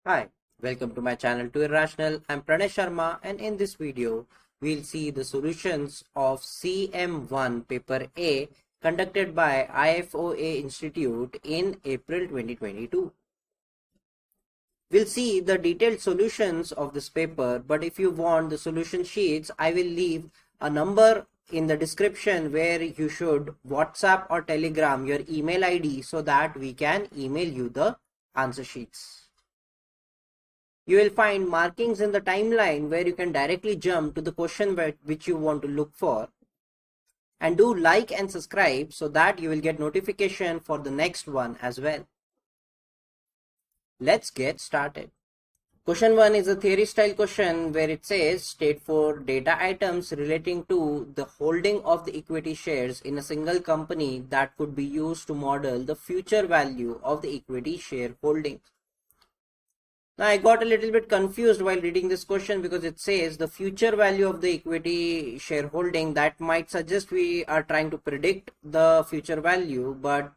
Hi, welcome to my channel to Irrational. I'm Pranay Sharma, and in this video we'll see the solutions of CM1 paper A conducted by IFoA Institute in April 2022. We'll see the detailed solutions of this paper, but if you want the solution sheets, I will leave a number in the description where you should WhatsApp or Telegram your email ID so that we can email you the answer sheets. You will find markings in the timeline where you can directly jump to the question which you want to look for. And do like and subscribe so that you will get notification for the next one as well. Let's get started. Question 1 is a theory style question where it says state 4 data items relating to the holding of the equity shares in a single company that could be used to model the future value of the equity share holding. Now I got a little bit confused while reading this question because it says the future value of the equity shareholding. That might suggest we are trying to predict the future value, but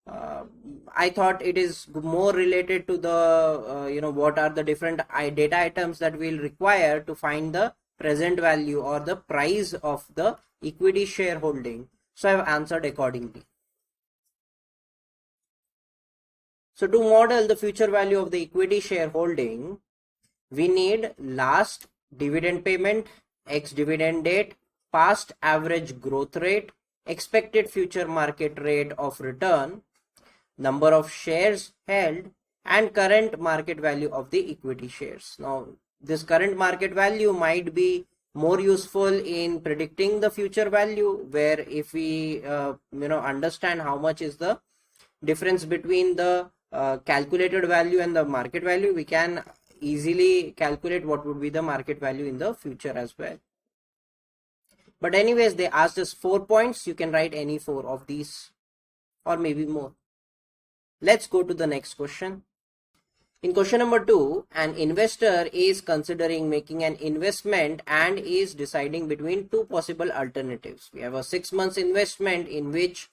I thought it is more related to the what are the different data items that we'll require to find the present value or the price of the equity shareholding. So I have answered accordingly. So to model the future value of the equity shareholding, we need last dividend payment, ex-dividend date, past average growth rate, expected future market rate of return, number of shares held, and current market value of the equity shares. Now, this current market value might be more useful in predicting the future value, where if we understand how much is the difference between the calculated value and the market value, we can easily calculate what would be the market value in the future as well. But anyways, they asked us 4 points. You can write any 4 of these or maybe more. Let's go to the next question. In question number 2, an investor is considering making an investment and is deciding between 2 possible alternatives. We have a 6 months investment in which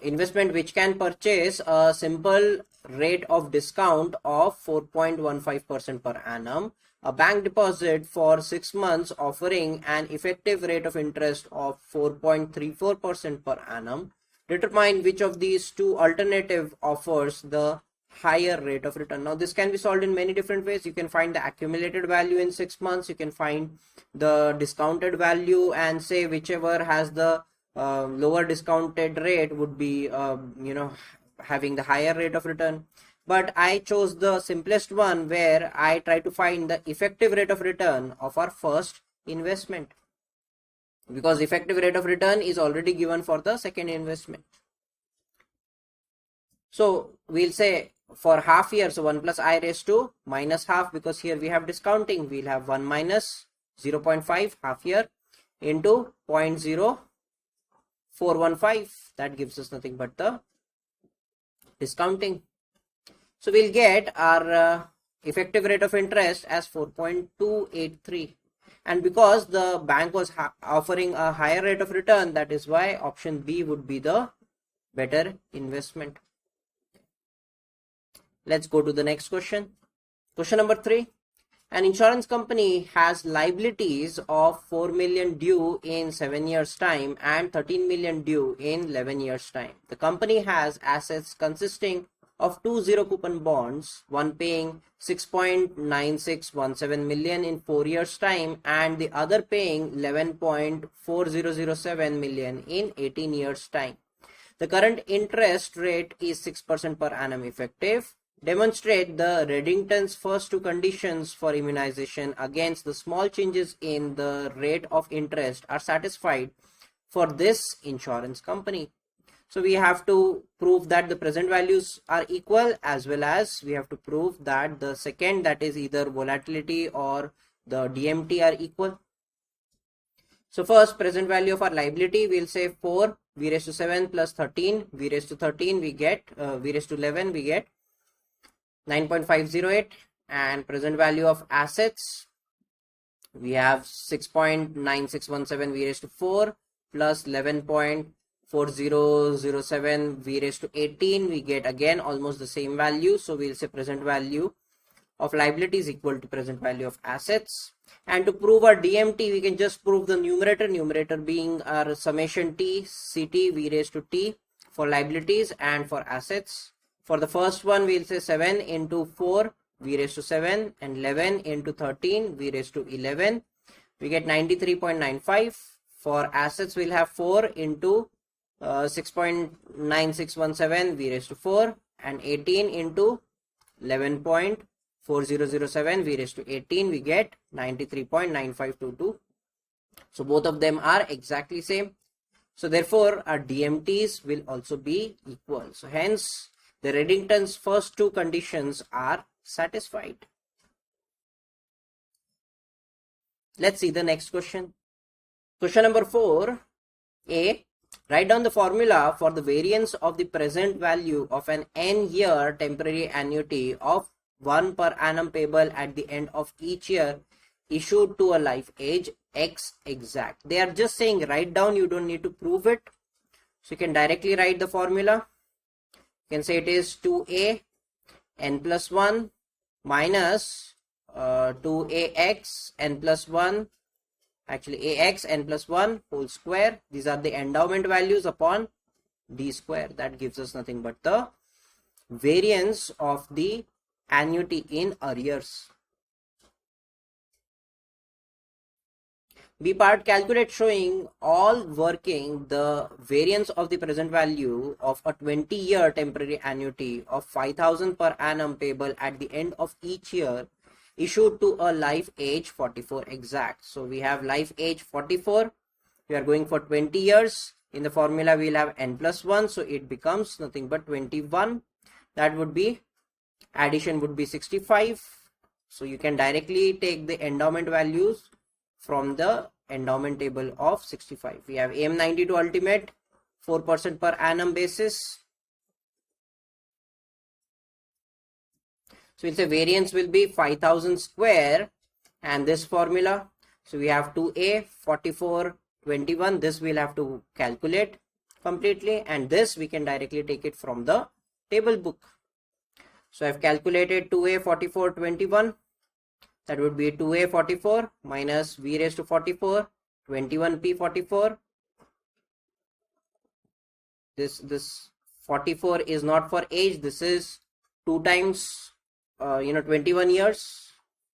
which can purchase a simple rate of discount of 4.15% per annum, a bank deposit for 6 months offering an effective rate of interest of 4.34% per annum. Determine which of these 2 alternative offers the higher rate of return. Now this can be solved in many different ways. You can find the accumulated value in 6 months, you can find the discounted value, and say whichever has the lower discounted rate would be having the higher rate of return. But I chose the simplest one where I try to find the effective rate of return of our first investment, because effective rate of return is already given for the second investment. So we'll say for half year, so 1 plus I raised to minus half, because here we have discounting. We'll have 1 minus 0.5 half year into 0.0415. That gives us nothing but the discounting. So we'll get our effective rate of interest as 4.283. And because the bank was offering a higher rate of return, that is why option B would be the better investment. Let's go to the next question. Question number 3. An insurance company has liabilities of 4 million due in 7 years time and 13 million due in 11 years time. The company has assets consisting of 2 zero coupon bonds, one paying 6.9617 million in 4 years time and the other paying 11.4007 million in 18 years time. The current interest rate is 6% per annum effective. Demonstrate the Reddington's first 2 conditions for immunization against the small changes in the rate of interest are satisfied for this insurance company. So we have to prove that the present values are equal, as well as we have to prove that the second, that is either volatility or the DMT, are equal. So first, present value of our liability, we'll say 4 v raised to 7 plus 13 v raised to 13, we get v raised to 11, we get 9.508. And present value of assets, we have 6.9617 v raised to 4 plus 11.4007 4007 v raised to 18, we get again almost the same value. So we'll say present value of liability is equal to present value of assets. And to prove our DMT, we can just prove the numerator being our summation T, CT, v raised to T for liabilities and for assets. For the first one, we'll say 7 into 4, v raised to 7, and 11 into 13, v raised to 11. We get 93.95. For assets, we'll have 4 into 6.9617, v raised to 4, and 18 into 11.4007, v raised to 18, we get 93.9522. So both of them are exactly same. So therefore our DMTs will also be equal. So hence the Reddington's first two conditions are satisfied. Let's see the next question. Question number 4a. Write down the formula for the variance of the present value of an n-year temporary annuity of 1 per annum payable at the end of each year issued to a life age X exact. They are just saying write down, you don't need to prove it. So you can directly write the formula. You can say it is 2a n plus 1 minus 2ax n plus 1, actually ax n plus 1 whole square. These are the endowment values upon d square. That gives us nothing but the variance of the annuity in arrears. B part, calculate showing all working the variance of the present value of a 20-year temporary annuity of 5,000 per annum payable at the end of each year issued to a life age 44 exact. So we have life age 44. We are going for 20 years. In the formula we'll have n plus 1. So it becomes nothing but 21. That would be, addition would be 65. So you can directly take the endowment values from the endowment table of 65. We have AM92 ultimate 4% per annum basis. So we'll say variance will be 5,000 square and this formula. So we have 2A 44 21. This we'll have to calculate completely, and this we can directly take it from the table book. So I've calculated 2A 44 21. That would be 2A 44 minus v raised to 44, 21p 44. This 44 is not for age. This is 2 times 21 years.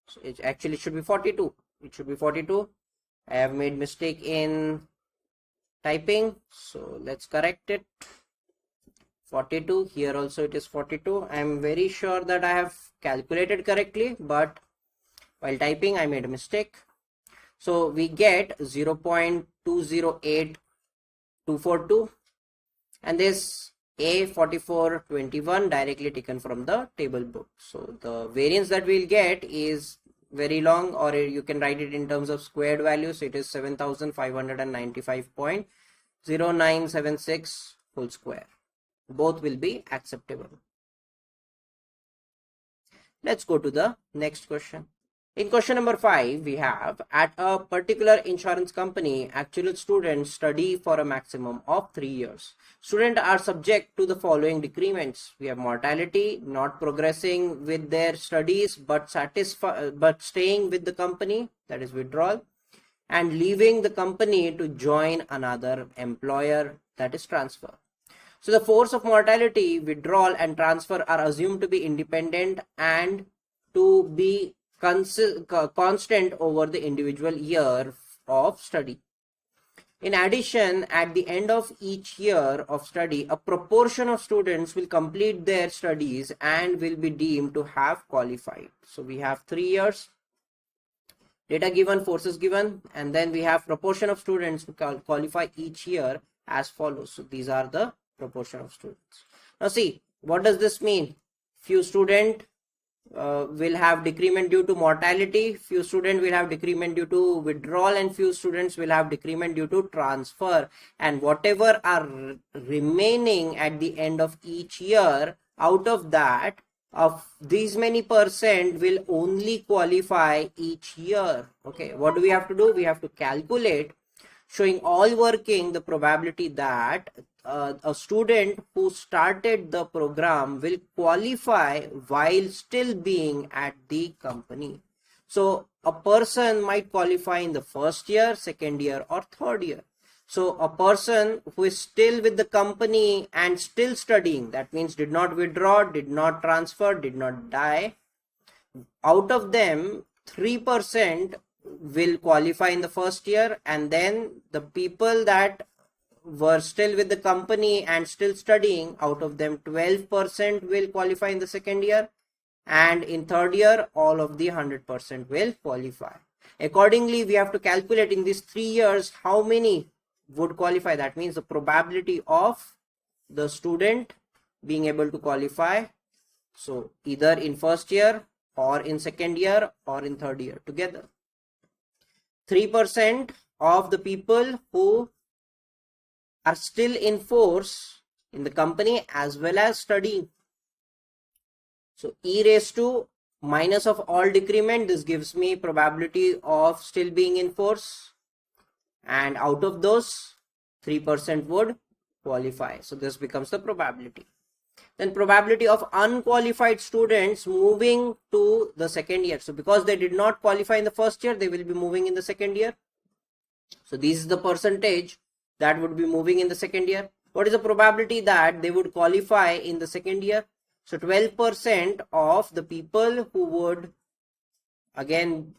So it actually should be 42. It should be 42. I have made mistake in typing, so let's correct it. 42. Here also it is 42. I am very sure that I have calculated correctly, but while typing I made a mistake. So we get 0.208242, and this A4421 directly taken from the table book. So the variance that we'll get is very long, or you can write it in terms of squared values. So it is 7595.0976 whole square. Both will be acceptable. Let's go to the next question. In question number 5, we have, at a particular insurance company, actual students study for a maximum of 3 years. Students are subject to the following decrements. We have mortality, not progressing with their studies but staying with the company, that is withdrawal, and leaving the company to join another employer, that is transfer. So the force of mortality, withdrawal and transfer are assumed to be independent and to be constant over the individual year of study. In addition, at the end of each year of study, a proportion of students will complete their studies and will be deemed to have qualified. So we have 3 years, data given, forces given, and then we have proportion of students who qualify each year as follows. So these are the proportion of students. Now see, what does this mean? Few students will have decrement due to mortality, few students will have decrement due to withdrawal, and few students will have decrement due to transfer, and whatever are remaining at the end of each year, out of that, of these many percent will only qualify each year. Okay, what do we have to do? We have to calculate showing all working the probability that a student who started the program will qualify while still being at the company. So a person might qualify in the first year, second year, or third year. So a person who is still with the company and still studying, that means did not withdraw, did not transfer, did not die, out of them 3% will qualify in the first year, and then the people that were still with the company and still studying, out of them 12% will qualify in the second year, and in third year all of the 100% will qualify. Accordingly, we have to calculate in these 3 years how many would qualify. That means the probability of the student being able to qualify, so either in first year or in second year or in third year together. 3% of the people who are still in force in the company as well as studying. So e raised to minus of all decrement, this gives me probability of still being in force, and out of those 3% would qualify. So this becomes the probability. Then probability of unqualified students moving to the second year. So because they did not qualify in the first year, they will be moving in the second year. So this is the percentage that would be moving in the second year. What is the probability that they would qualify in the second year? So 12% of the people who would again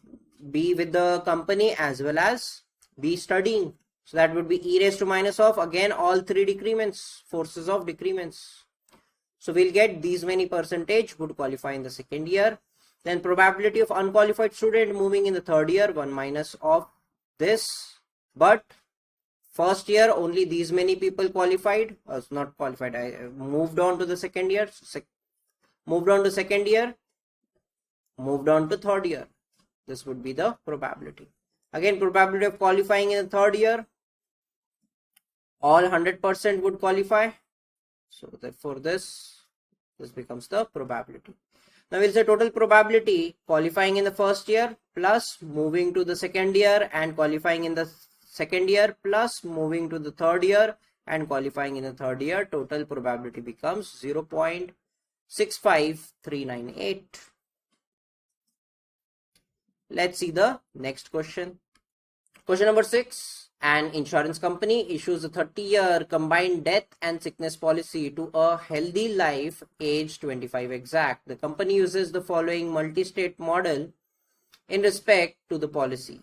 be with the company as well as be studying. So that would be e raised to minus of again all three decrements, forces of decrements. So we'll get these many percentage would qualify in the second year. Then probability of unqualified student moving in the third year, 1 minus of this. But first year only these many people qualified, not qualified, I moved on to the second year, moved on to second year, moved on to third year. This would be the probability. Again, probability of qualifying in the third year, all 100% would qualify. So therefore this becomes the probability. Now we'll say total probability qualifying in the first year plus moving to the second year and qualifying in the second year plus moving to the third year and qualifying in the third year. Total probability becomes 0.65398. Let's see the next question. Question number 6. An insurance company issues a 30-year combined death and sickness policy to a healthy life age 25 exact. The company uses the following multi-state model in respect to the policy.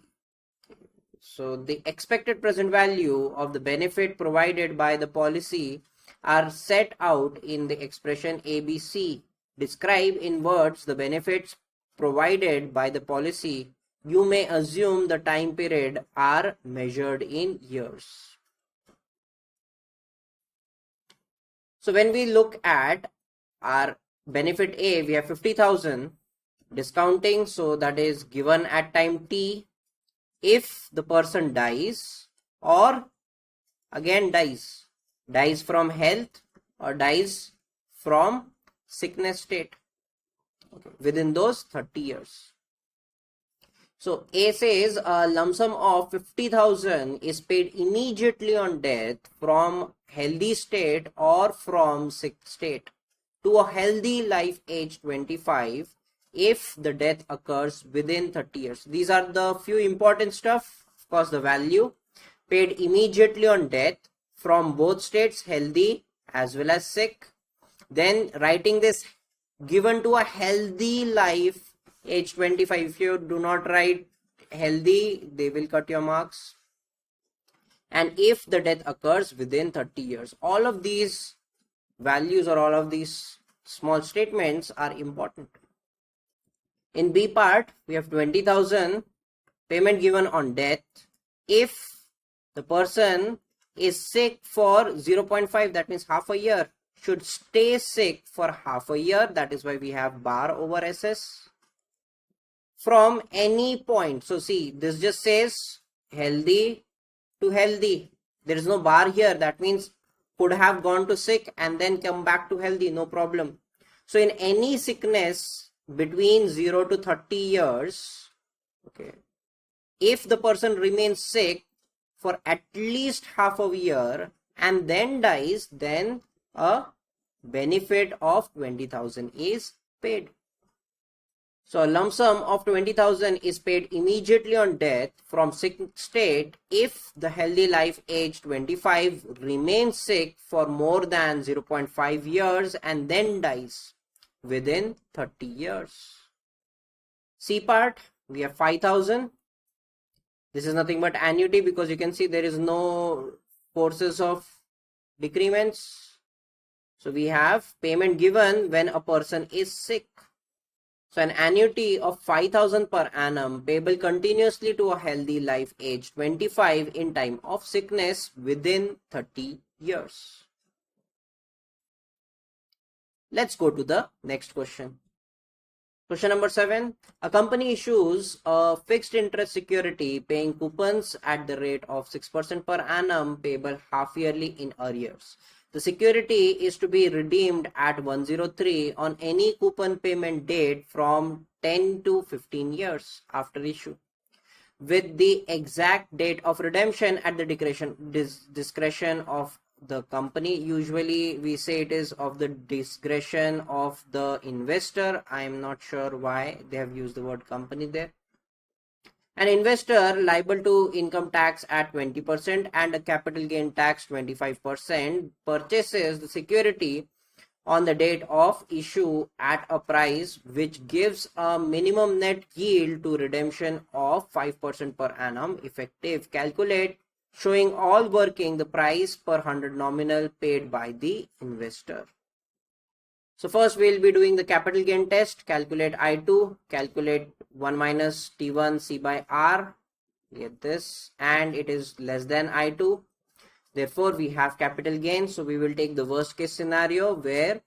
So the expected present value of the benefit provided by the policy are set out in the expression ABC. Describe in words the benefits provided by the policy. You may assume the time period are measured in years. So when we look at our benefit A, we have 50,000 discounting. So that is given at time T if the person dies or again dies from health or dies from sickness state, okay, within those 30 years. So A says a lump sum of 50,000 is paid immediately on death from healthy state or from sick state to a healthy life age 25 if the death occurs within 30 years. These are the few important stuff. Of course, the value paid immediately on death from both states, healthy as well as sick. Then writing this given to a healthy life age 25. If you do not write healthy, they will cut your marks. And if the death occurs within 30 years, all of these values or all of these small statements are important. In B part, we have 20,000 payment given on death if the person is sick for 0.5, that means half a year, should stay sick for half a year. That is why we have bar over SS. From any point. So see, this just says healthy to healthy. There is no bar here. That means could have gone to sick and then come back to healthy, no problem. So in any sickness between 0 to 30 years, okay, if the person remains sick for at least half a year and then dies, then a benefit of 20,000 is paid. So a lump sum of 20,000 is paid immediately on death from sick state if the healthy life age 25 remains sick for more than 0.5 years and then dies within 30 years. C part, we have 5,000. This is nothing but annuity because you can see there is no forces of decrements. So we have payment given when a person is sick. So an annuity of 5,000 per annum payable continuously to a healthy life age 25 in time of sickness within 30 years. Let's go to the next question. Question number 7. A company issues a fixed interest security paying coupons at the rate of 6% per annum payable half yearly in arrears. The security is to be redeemed at 103 on any coupon payment date from 10 to 15 years after issue, with the exact date of redemption at the discretion of the company. Usually we say it is of the discretion of the investor. I am not sure why they have used the word company there. An investor liable to income tax at 20% and a capital gain tax 25% purchases the security on the date of issue at a price which gives a minimum net yield to redemption of 5% per annum effective. Calculate showing all working the price per 100 nominal paid by the investor. So first we'll be doing the capital gain test. Calculate I2, calculate 1 minus T1 C by R, get this, and it is less than I2. Therefore we have capital gain. So we will take the worst case scenario where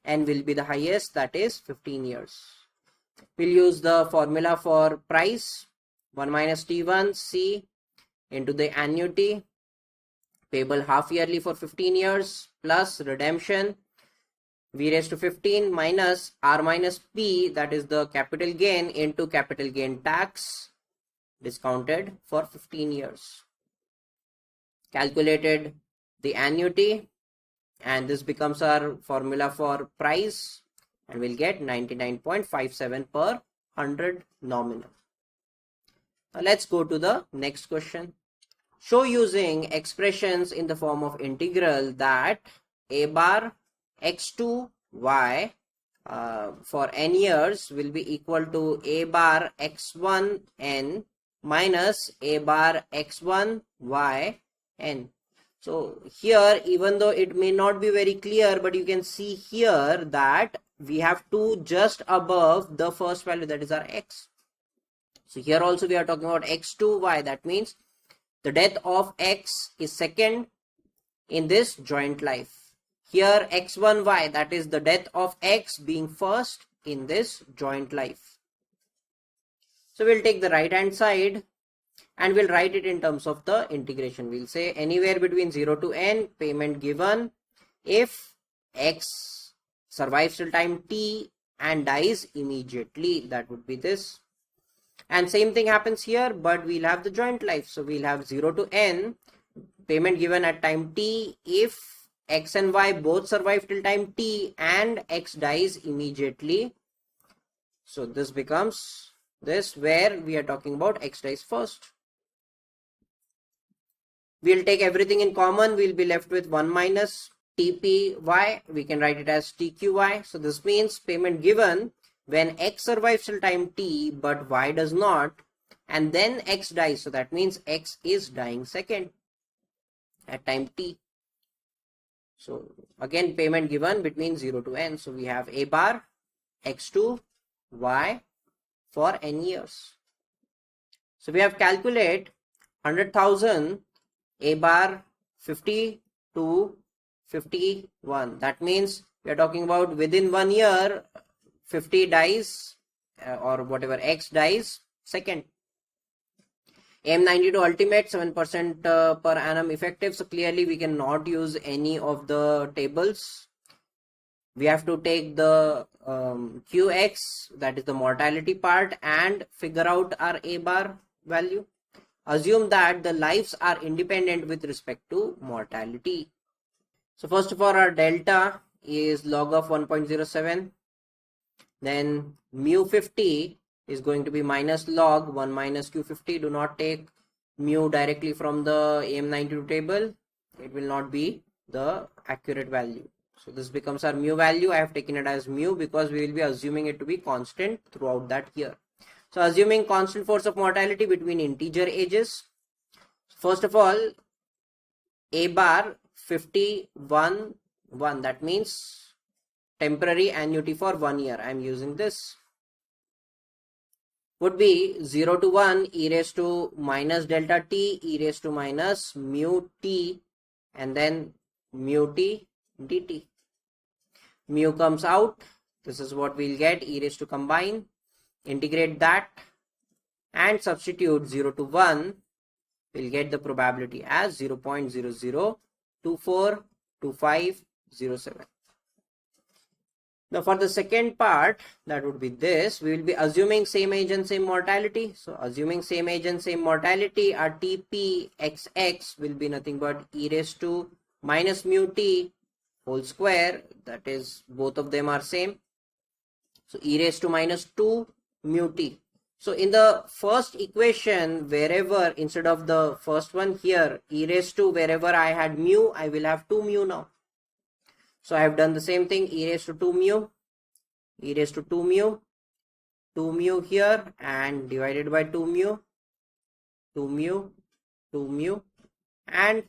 N will be the highest, that is 15 years. We'll use the formula for price, 1 minus T1 C into the annuity payable half yearly for 15 years plus redemption V raised to 15 minus R minus P, that is the capital gain, into capital gain tax discounted for 15 years. Calculated the annuity and this becomes our formula for price and we'll get 99.57 per 100 nominal. Now let's go to the next question. Show using expressions in the form of integral that a bar x2 y for n years will be equal to a bar x1 n minus a bar x1 y n. So here, even though it may not be very clear, but you can see here that we have 2 just above the first value, that is our x. So here also we are talking about x2 y. That means the death of x is second in this joint life. Here x1y, that is the death of x being first in this joint life. So we'll take the right hand side and we'll write it in terms of the integration. We'll say anywhere between 0 to n, payment given if x survives till time t and dies immediately. That would be this. And same thing happens here, but we'll have the joint life. So we'll have 0 to n, payment given at time t if x and y both survive till time t and x dies immediately. So this becomes this, where we are talking about x dies first. We'll take everything in common. We'll be left with 1 minus tpy. We can write it as tqy. So this means payment given when x survives till time t but y does not, and then x dies. So that means x is dying second at time t. So again, payment given between 0 to n. So we have a bar x2 y for n years. So we have calculate 100,000 a bar 50 to 51. That means we are talking about within 1 year 50 dies or whatever x dies second. M92 ultimate 7% per annum effective. So clearly we cannot use any of the tables. We have to take the QX, that is the mortality part, and figure out our A bar value. assume that the lives are independent with respect to mortality. So first of all, our delta is log of 1.07. Then mu 50 is going to be minus log 1 minus q50. Do not take mu directly from the AM92 table. It will not be the accurate value. So this becomes our mu value. I have taken it as mu because we will be assuming it to be constant throughout that year. So assuming constant force of mortality between integer ages. First of all, a bar 51 1, that means temporary annuity for 1 year. I am using this. Would be 0 to 1 e raised to minus delta t e raised to minus mu t and then mu t dt. Mu comes out. This is what we'll get, e raised to combine. Integrate that and substitute 0 to 1. We'll get the probability as 0.00242507. Now for the second part, that would be this. We will be assuming same age and same mortality. So assuming same age and same mortality, our TPXX will be nothing but e raised to minus mu t whole square. That is, both of them are same. So e raised to minus 2 mu t. So in the first equation, wherever instead of the first one here, e raised to wherever I had mu, I will have 2 mu now. So I have done the same thing, e raised to 2 mu, e raised to 2 mu, 2 mu here and divided by 2 mu, 2 mu, 2 mu and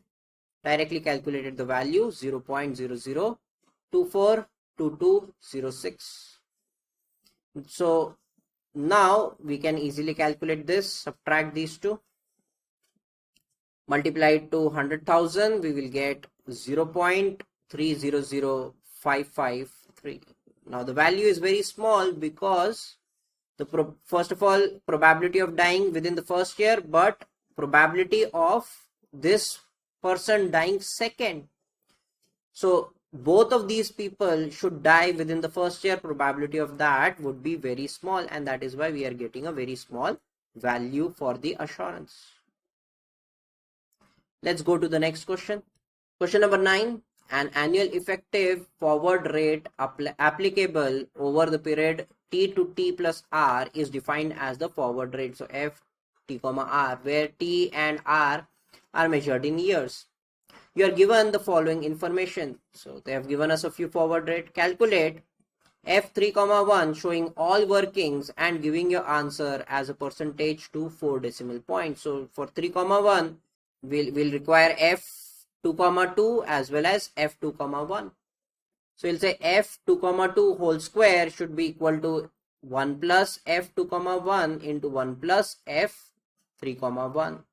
directly calculated the value 0.00242206. So now we can easily calculate this, subtract these two, multiply it to 100,000, we will get 0.300553. Now the value is very small because first of all, probability of dying within the first year, but probability of this person dying second. So both of these people should die within the first year. Probability of that would be very small, and that is why we are getting a very small value for the assurance. Let's go to the next question. Question number 9. An annual effective forward rate applicable over the period t to t plus r is defined as the forward rate. So f t comma r, where t and r are measured in years. You are given the following information. So they have given us a few forward rate. Calculate f3 comma 1 showing all workings and giving your answer as a percentage to 4 decimal points. So for 3 comma 1 we'll require f2 comma 2 as well as f2 comma 1. So we'll say f2 comma 2 whole square should be equal to 1 plus f2 comma 1 into 1 plus f3 comma 1.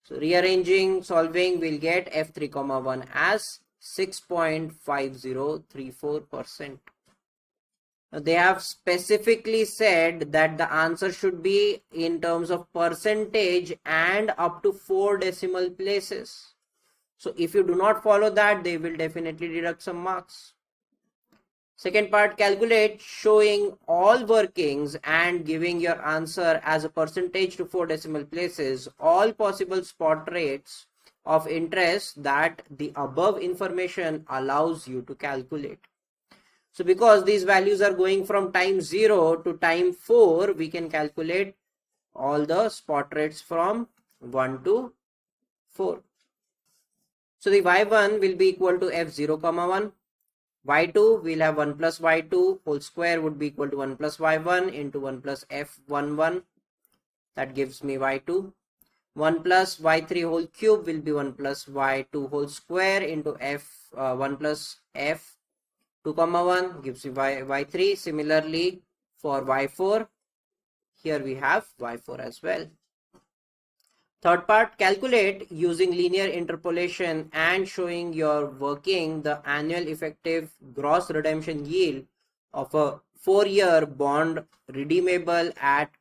So rearranging, solving, we'll get f3 comma 1 as 6.5034%. Now they have specifically said that the answer should be in terms of percentage and up to 4 decimal places. So if you do not follow that, they will definitely deduct some marks. Second part, calculate showing all workings and giving your answer as a percentage to 4 decimal places, all possible spot rates of interest that the above information allows you to calculate. So because these values are going from time 0 to time 4, we can calculate all the spot rates from 1 to 4. So the y1 will be equal to f0 comma 1. y2 we'll have 1 plus y2 whole square would be equal to 1 plus y1 into 1 plus f11. That gives me y2. 1 plus y3 whole cube will be 1 plus y2 whole square into 1 plus f2 comma 1 gives me y3. Similarly for y4, here we have y4 as well. Third part, calculate using linear interpolation and showing your working the annual effective gross redemption yield of a 4-year bond redeemable at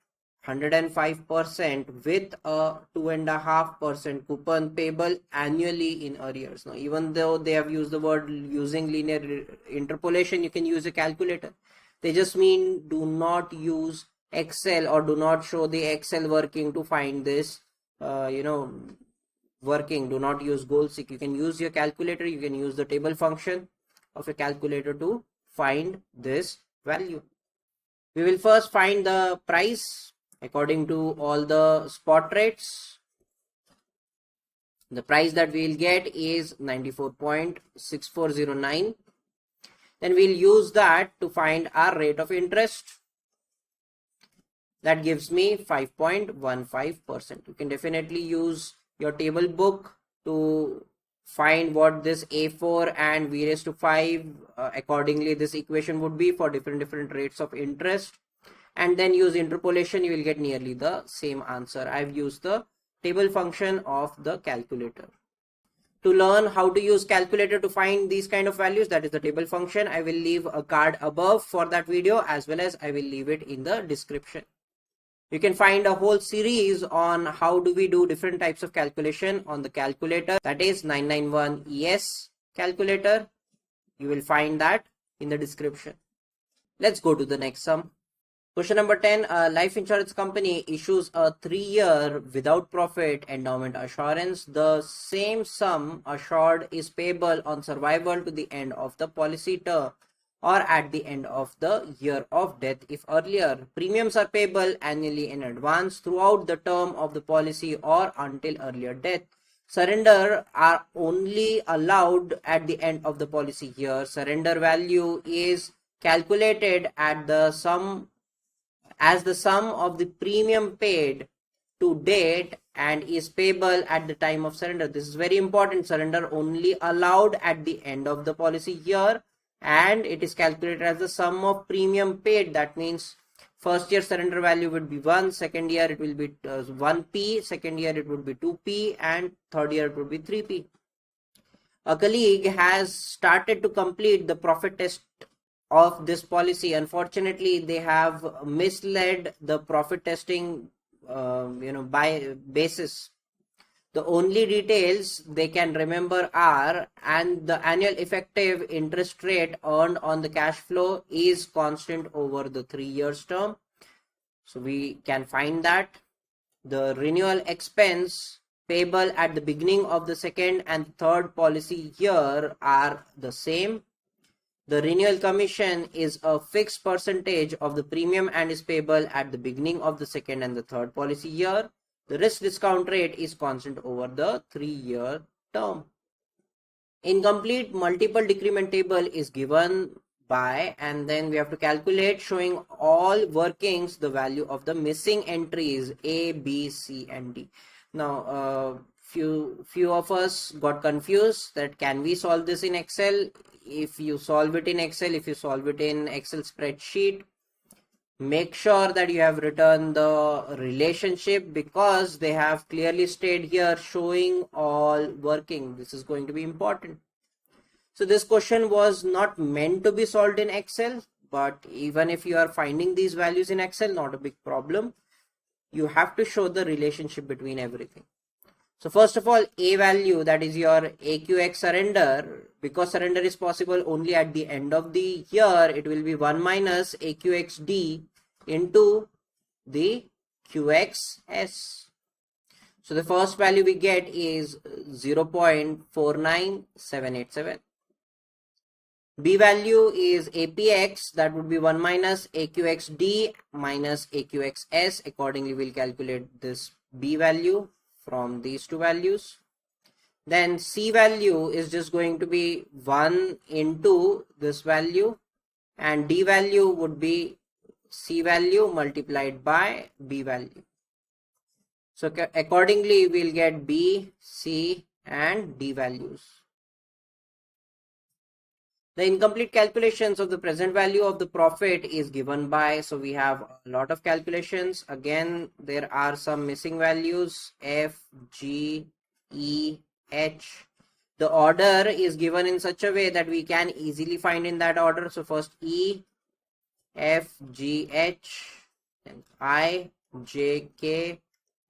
105% with a 2.5% coupon payable annually in arrears. Now, even though they have used the word using linear interpolation, you can use a calculator. They just mean do not use Excel or do not show the Excel working to find this working. Do not use goal seek. You can use your calculator. You can use the table function of a calculator to find this value. We will first find the price according to all the spot rates. The price that we will get is 94.6409. Then we'll use that to find our rate of interest. That gives me 5.15%. You can definitely use your table book to find what this A4 and V raised to 5 accordingly this equation would be for different rates of interest, and then use interpolation. You will get nearly the same answer. I've used the table function of the calculator. To learn how to use calculator to find these kind of values, that is the table function, I will leave a card above for that video, as well as I will leave it in the description. You can find a whole series on how do we do different types of calculation on the calculator, that is 991 ES calculator. You will find that in the description. Let's go to the next sum. Question number 10, a life insurance company issues a 3-year without profit endowment assurance. The same sum assured is payable on survival to the end of the policy term or at the end of the year of death if earlier. Premiums are payable annually in advance throughout the term of the policy or until earlier death. Surrender are only allowed at the end of the policy year. Surrender value is calculated at the sum as the sum of the premium paid to date and is payable at the time of surrender. This is very important. Surrender only allowed at the end of the policy year, and it is calculated as the sum of premium paid. That means first year surrender value would be 1, second year it will be 1p, second year it would be 2p, and third year it would be 3p. A colleague has started to complete the profit test of this policy. Unfortunately, they have misled the profit testing by basis. The only details they can remember are, and the annual effective interest rate earned on the cash flow is constant over the 3 years term. So we can find that. The renewal expense payable at the beginning of the second and third policy year are the same. The renewal commission is a fixed percentage of the premium and is payable at the beginning of the second and the third policy year. The risk discount rate is constant over the 3-year term. Incomplete multiple decrement table is given by, and then we have to calculate showing all workings the value of the missing entries A, B, C and D. Now few of us got confused that can we solve this in Excel. If you solve it in Excel, if you solve it in Excel spreadsheet, make sure that you have written the relationship, because they have clearly stated here showing all working. This is going to be important. So this question was not meant to be solved in Excel, but even if you are finding these values in Excel, not a big problem. You have to show the relationship between everything. So first of all, A value, that is your AQX surrender, because surrender is possible only at the end of the year, it will be 1 minus AQXD into the QXS. So the first value we get is 0.49787. B value is APX, that would be 1 minus AQXD minus AQXS. Accordingly, we'll calculate this B value from these two values. Then C value is just going to be 1 into this value, and D value would be C value multiplied by B value. So accordingly, we'll get B, C and D values. The incomplete calculations of the present value of the profit is given by, so we have a lot of calculations. Again, there are some missing values, F, G, E, H. The order is given in such a way that we can easily find in that order. So first E, F, G, H, then I, J, K,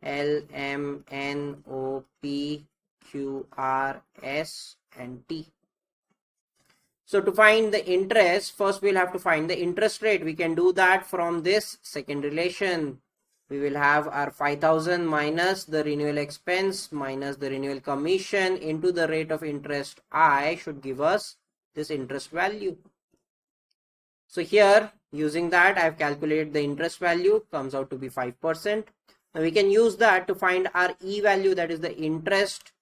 L, M, N, O, P, Q, R, S and T. So to find the interest, first we'll have to find the interest rate. We can do that from this second relation, we will have our 5,000 minus the renewal expense minus the renewal commission into the rate of interest I should give us this interest value. So here using that I have calculated the interest value, comes out to be 5%. Now we can use that to find our E value, that is the interest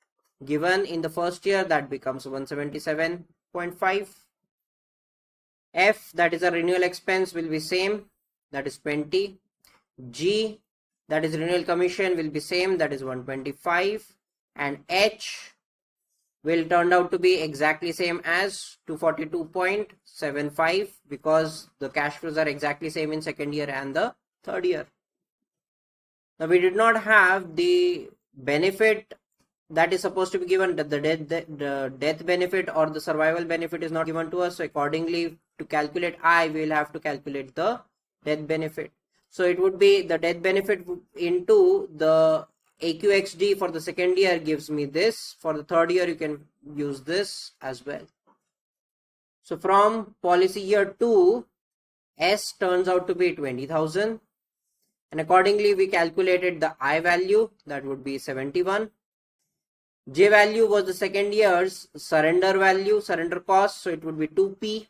given in the first year, that becomes 177.5. F, that is a renewal expense, will be same, that is 20. G, that is renewal commission, will be same, that is 125. And H will turn out to be exactly same as 242.75 because the cash flows are exactly same in second year and the third year. Now we did not have the benefit that is supposed to be given, the death benefit or the survival benefit is not given to us. So accordingly, to calculate I, we will have to calculate the death benefit. So it would be the death benefit into the AQXD for the second year gives me this. For the third year, you can use this as well. So from policy year 2, S turns out to be 20,000. And accordingly, we calculated the I value, that would be 71. J value was the second year's surrender value, surrender cost, so it would be 2P.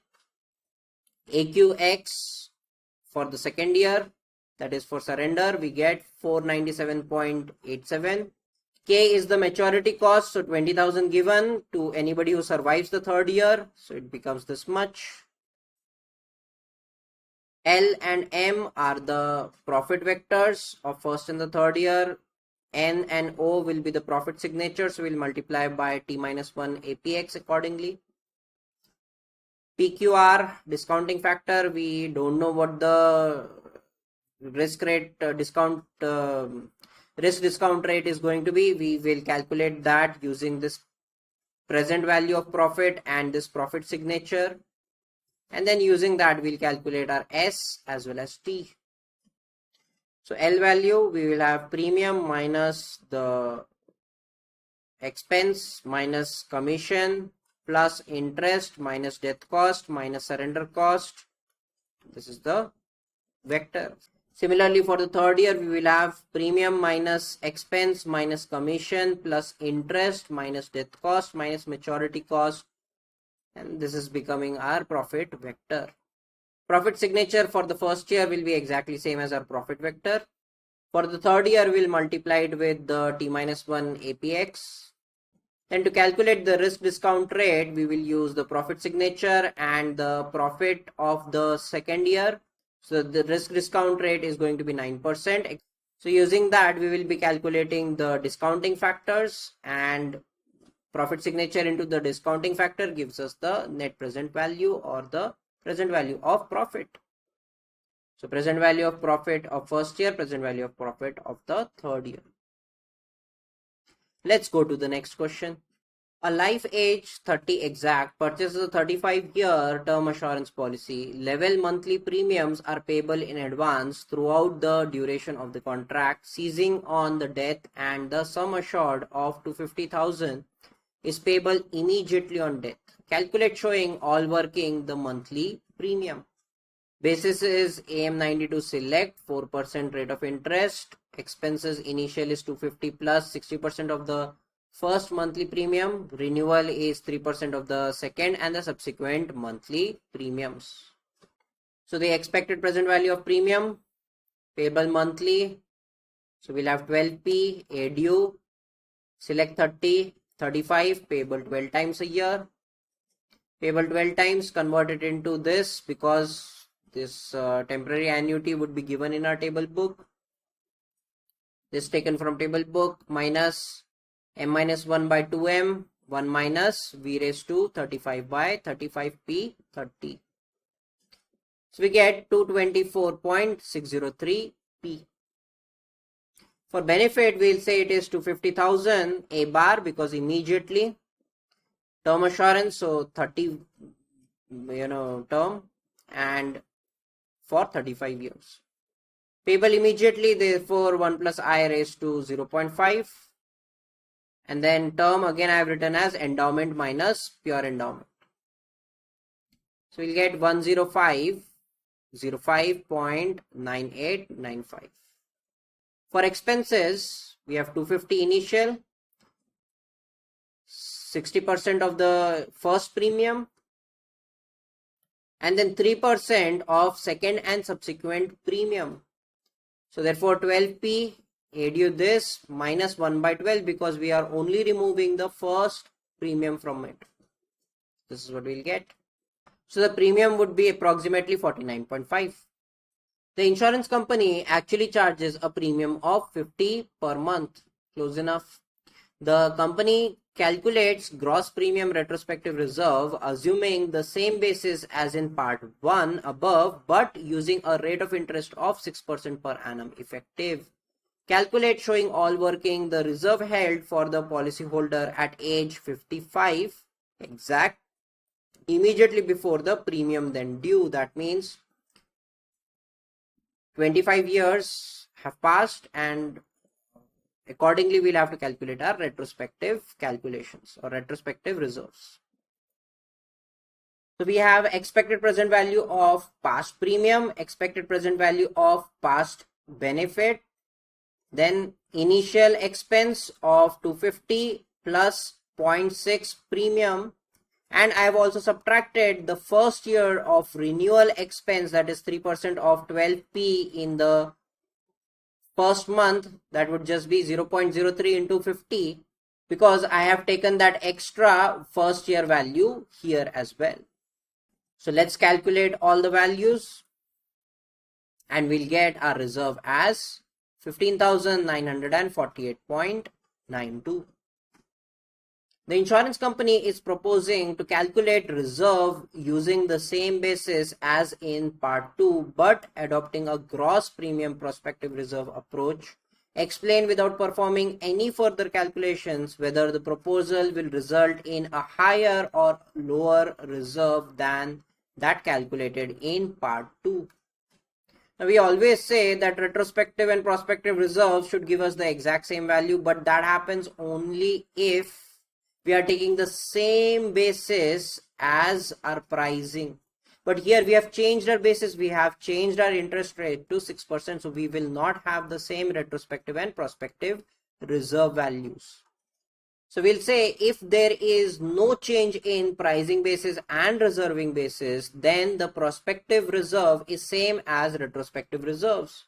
AQX for the second year, that is for surrender, we get 497.87. K is the maturity cost, so 20,000 given to anybody who survives the third year, so it becomes this much. L and M are the profit vectors of first and the third year. N and O will be the profit signatures, so we'll multiply by T-1 APX accordingly. PQR, discounting factor, we don't know what the risk rate discount rate is going to be. We will calculate that using this present value of profit and this profit signature, and then using that we'll calculate our S as well as T. So L value, we will have premium minus the expense minus commission plus interest minus death cost minus surrender cost. This is the vector. Similarly, for the third year, we will have premium minus expense minus commission plus interest minus death cost minus maturity cost. And this is becoming our profit vector. Profit signature for the first year will be exactly same as our profit vector. For the third year, we'll multiply it with the T-1 APX. Then to calculate the risk discount rate, we will use the profit signature and the profit of the second year. So the risk discount rate is going to be 9%. So using that, we will be calculating the discounting factors, and profit signature into the discounting factor gives us the net present value or the present value of profit. So present value of profit of first year, present value of profit of the third year. Let's go to the next question. A life age 30 exact purchases a 35-year term assurance policy. Level monthly premiums are payable in advance throughout the duration of the contract, ceasing on the death, and the sum assured of 250,000 is payable immediately on death. Calculate showing all working the monthly premium. Basis is AM92 select, 4% rate of interest. Expenses initial is 250 plus 60% of the first monthly premium. Renewal is 3% of the second and the subsequent monthly premiums. So the expected present value of premium payable monthly. So we'll have 12P, A due, select 30, 35, payable 12 times a year. Payable 12 times, convert it into this because this temporary annuity would be given in our table book. This taken from table book minus m minus 1 by 2m, 1 minus v raised to 35 by 35p 30. So we get 224.603p. For benefit, we'll say it is 250,000 A bar because immediately. Term assurance, so 30 term, and for 35 years. Payable immediately, therefore 1 plus I raised to 0.5. And then term again I have written as endowment minus pure endowment. So we'll get 105.9895. For expenses, we have 250 initial, 60% of the first premium, and then 3% of second and subsequent premium. So therefore 12p, add you this minus 1 by 12 because we are only removing the first premium from it. This is what we'll get. So the premium would be approximately 49.5. The insurance company actually charges a premium of 50 per month. Close enough. The company calculates gross premium retrospective reserve assuming the same basis as in part 1 above, but using a rate of interest of 6% per annum effective. Calculate showing all working the reserve held for the policyholder at age 55 exact immediately before the premium then due. That means 25 years have passed, and accordingly we'll have to calculate our retrospective calculations or retrospective reserves. So we have expected present value of past premium, expected present value of past benefit, then initial expense of 250 plus 0.6 premium, and I have also subtracted the first year of renewal expense, that is 3% of 12p in the first month. That would just be 0.03 into 50 because I have taken that extra first year value here as well. So let's calculate all the values and we'll get our reserve as 15,948.92. The insurance company is proposing to calculate reserve using the same basis as in part 2 but adopting a gross premium prospective reserve approach. Explain without performing any further calculations whether the proposal will result in a higher or lower reserve than that calculated in part 2. Now we always say that retrospective and prospective reserves should give us the exact same value, but that happens only if we are taking the same basis as our pricing. But here we have changed our basis, we have changed our interest rate to 6%, so we will not have the same retrospective and prospective reserve values. So we'll say if there is no change in pricing basis and reserving basis, then the prospective reserve is same as retrospective reserves.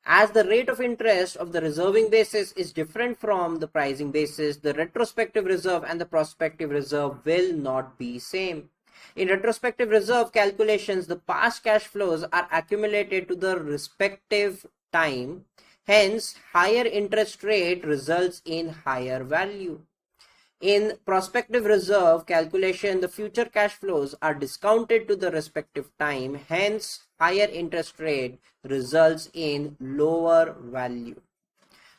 As the rate of interest of the reserving basis is different from the pricing basis, the retrospective reserve and the prospective reserve will not be same. In retrospective reserve calculations, the past cash flows are accumulated to the respective time. Hence, higher interest rate results in higher value. In prospective reserve calculation, the future cash flows are discounted to the respective time. Hence, higher interest rate results in lower value.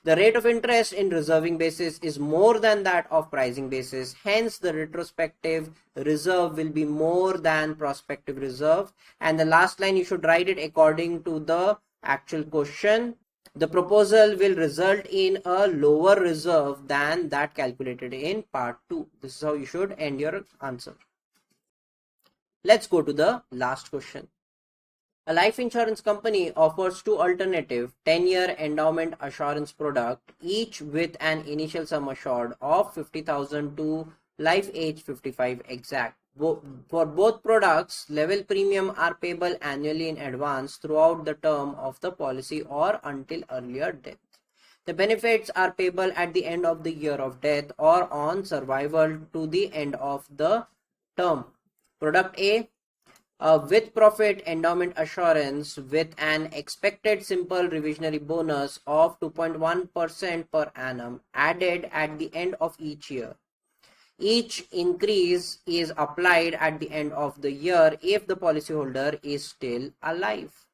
The rate of interest in reserving basis is more than that of pricing basis. Hence, the retrospective reserve will be more than prospective reserve. And the last line, you should write it according to the actual question. The proposal will result in a lower reserve than that calculated in part 2. This is how you should end your answer. Let's go to the last question. A life insurance company offers two alternative 10-year endowment assurance product, each with an initial sum assured of 50,000 to life age 55 exact. For both products, level premium are payable annually in advance throughout the term of the policy or until earlier death. The benefits are payable at the end of the year of death or on survival to the end of the term. Product A, a with profit endowment assurance with an expected simple revisionary bonus of 2.1% per annum added at the end of each year. Each increase is applied at the end of the year if the policyholder is still alive.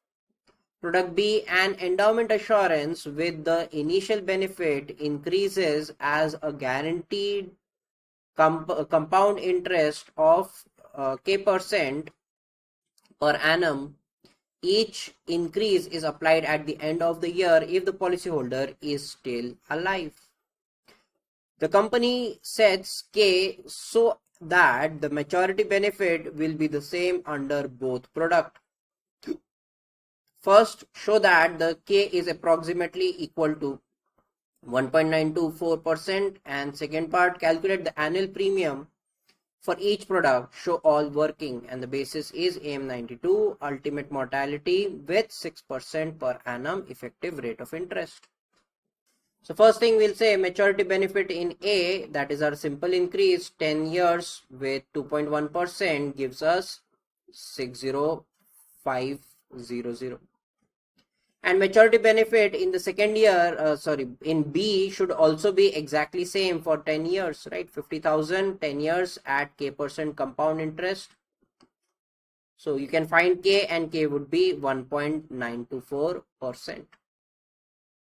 Product B, an endowment assurance with the initial benefit increases as a guaranteed compound interest of K% per annum. Each increase is applied at the end of the year if the policyholder is still alive. The company sets K so that the maturity benefit will be the same under both products. First, show that the K is approximately equal to 1.924%, and second part, calculate the annual premium for each product, show all working, and the basis is AM92, ultimate mortality with 6% per annum effective rate of interest. So first thing we'll say maturity benefit in A, that is our simple increase, 10 years with 2.1% gives us 60500. And maturity benefit in the second year, in B should also be exactly same for 10 years, right? 50,000, 10 years at K% compound interest. So you can find K, and K would be 1.924%.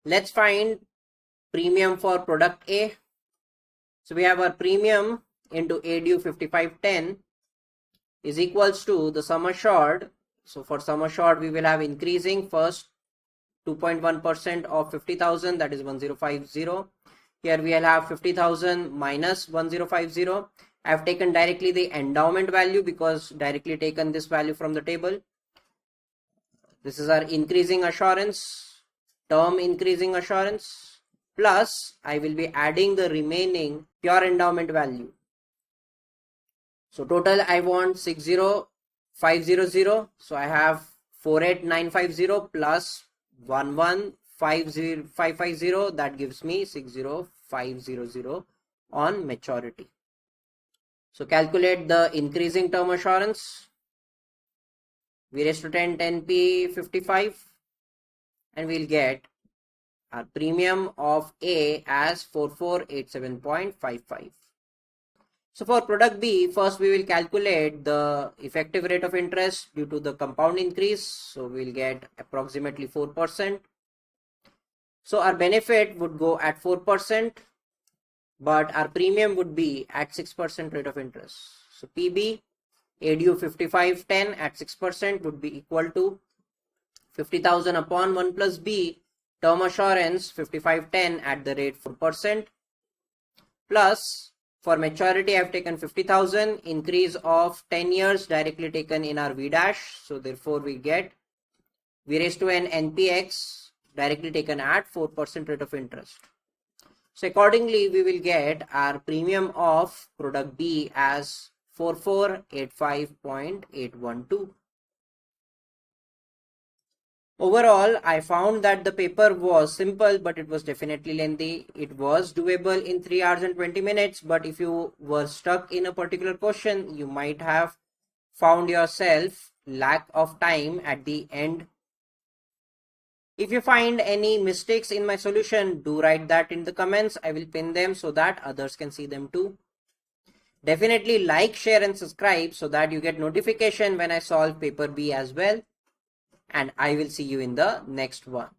Let's find premium for product A. So we have our premium into A due 5510 is equals to the sum assured. So for sum assured, we will have increasing first 2.1% of 50,000, that is 1050. Here we will have 50,000 minus 1050. I have taken directly the endowment value because directly taken this value from the table. This is our increasing assurance, term increasing assurance, plus I will be adding the remaining pure endowment value. So total I want 60500. So I have 48950 plus 1150550, that gives me 60500 on maturity. So calculate the increasing term assurance, V raised to 10 10p 55, and we'll get our premium of A as 4487.55. So for product B, first we will calculate the effective rate of interest due to the compound increase. So we'll get approximately 4%. So our benefit would go at 4%, but our premium would be at 6% rate of interest. So PB, A due 5510 at 6% would be equal to 50,000 upon 1 plus B, term assurance 5510 at the rate 4%, plus for maturity I have taken 50,000, increase of 10 years directly taken in our V dash. So therefore we get V raised to n NPX directly taken at 4% rate of interest. So accordingly we will get our premium of product B as 4485.812. Overall, I found that the paper was simple, but it was definitely lengthy. It was doable in 3 hours and 20 minutes, but if you were stuck in a particular question, you might have found yourself lack of time at the end. If you find any mistakes in my solution, do write that in the comments. I will pin them so that others can see them too. Definitely like, share and subscribe so that you get notification when I solve paper B as well. And I will see you in the next one.